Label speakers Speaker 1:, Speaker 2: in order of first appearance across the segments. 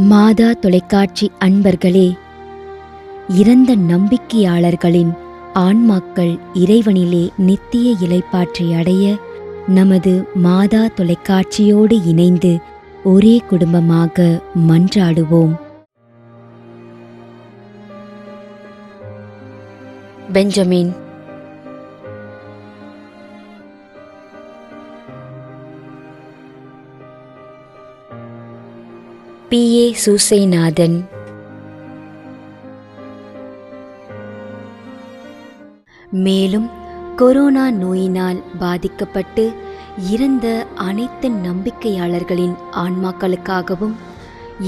Speaker 1: மாதா தொலைக்காட்சி அன்பர்களே, இறந்த நம்பிக்கையாளர்களின் ஆன்மாக்கள் இறைவனிலே நித்திய இளைப்பாற்றை அடைய நமது மாதா தொலைக்காட்சியோடு இணைந்து ஒரே குடும்பமாக மன்றாடுவோம். Benjamin, P.A. சூசைநாதன், மேலும் கொரோனா நோயினால் பாதிக்கப்பட்டு இறந்த அனைத்து நம்பிக்கையாளர்களின் ஆன்மாக்களுக்காகவும்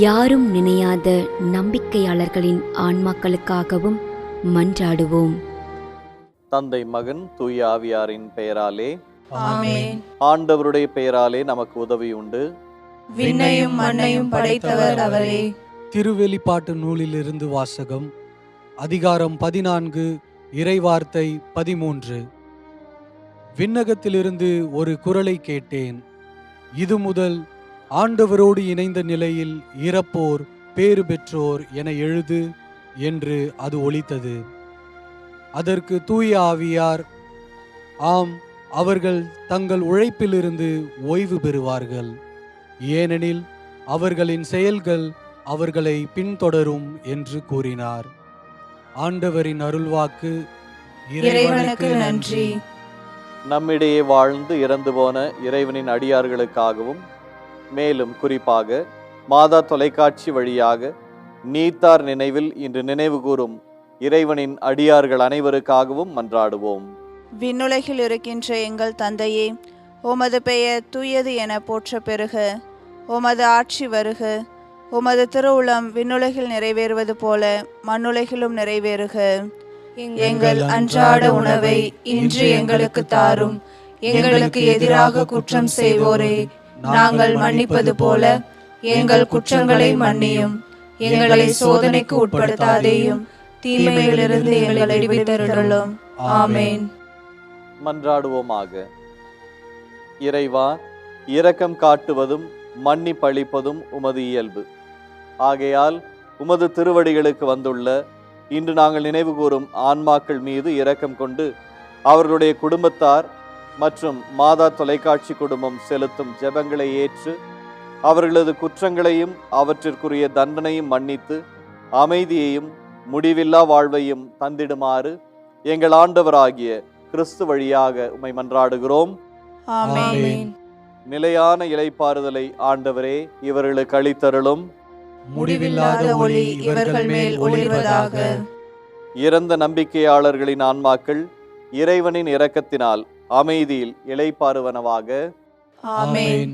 Speaker 1: யாரும் நினையாத நம்பிக்கையாளர்களின் ஆன்மாக்களுக்காகவும் மன்றாடுவோம்.
Speaker 2: தந்தை, மகன், தூய ஆவியாரின் பெயராலே
Speaker 3: ஆமென்.
Speaker 2: ஆண்டவருடைய பெயராலே நமக்கு உதவி உண்டு.
Speaker 3: விண்ணையும் மண்ணையும் படைத்தவர் அவரே.
Speaker 4: திருவெளிப்பாட்டு நூலிலிருந்து வாசகம். அதிகாரம் 14, இறைவார்த்தை 13. விண்ணகத்திலிருந்து ஒரு குரலை கேட்டேன். இது முதல் ஆண்டவரோடு இணைந்த நிலையில் இறப்போர் பேறு பெற்றோர் என எழுது என்று அது ஒலித்தது. அதற்கு தூய ஆவியார், ஆம், அவர்கள் தங்கள் உழைப்பிலிருந்து ஓய்வு பெறுவார்கள், ஏனெனில் அவர்களின் செயல்கள் அவர்களை பின்தொடரும் என்று கூறினார். ஆண்டவரின் அருள்வாக்கு.
Speaker 3: இறைவனுக்கு நன்றி.
Speaker 2: நம்மிடையே வாழ்ந்து இறந்து போன இறைவனின் அடியார்களுக்காகவும், மேலும் குறிப்பாக மாதா தொலைக்காட்சி வழியாக நீத்தார் நினைவில் இன்று நினைவு கூறும் இறைவனின் அடியார்கள் அனைவருக்காகவும் மன்றாடுவோம்.
Speaker 3: விண்ணுலகில் இருக்கின்ற எங்கள் தந்தையே, உமது பெயர் தூயது என போற்ற பெறுக. உமது ஆட்சி வருக. உமது திருவுளம் விண்ணுலகில் நிறைவேறுவது போல மண்ணுலகிலும் நிறைவேறுக. எங்கள் அன்றாட உணவை இன்று எங்களுக்கு தாரும். எங்களுக்கு எதிராக குற்றம் செய்வோரே நாங்கள் மன்னிப்பது போல எங்கள் குற்றங்களை மன்னியும். எங்களை சோதனைக்கு உட்படுத்தாதேயும், தீமையிலிருந்து எங்களை விடுவித்தருளும். ஆமென்.
Speaker 2: மன்றாடுவோமாக. இறைவா, இரக்கம் காட்டுவதும் மன்னிப்பளிப்பதும் உமது இயல்பு. ஆகையால் உமது திருவடிகளுக்கு வந்துள்ள இன்று நாங்கள் நினைவு கூறும் ஆன்மாக்கள் மீது இரக்கம் கொண்டு அவர்களுடைய குடும்பத்தார் மற்றும் மாதா தொலைக்காட்சி குடும்பம் செலுத்தும் ஜெபங்களை ஏற்று அவர்களது குற்றங்களையும் அவற்றிற்குரிய தண்டனையும் மன்னித்து அமைதியையும் முடிவில்லா வாழ்வையும் தந்திடுமாறு எங்கள் ஆண்டவராகிய கிறிஸ்து வழியாக உம்மை மன்றாடுகிறோம்.
Speaker 3: ஆமென்.
Speaker 2: நிலையான இளைப்பாறுதலை ஆண்டவரே இவர்களுக்கு அளித்தருளும்.
Speaker 3: முடிவில்லாத ஒளி இவர்கள் மேல் ஒளிர்வதாக.
Speaker 2: இறந்த நம்பிக்கையாளர்களின் ஆன்மாக்கள் இறைவனின் இரக்கத்தினால் அமைதியில் இளைப்பாறுவனவாக.
Speaker 3: ஆமென்.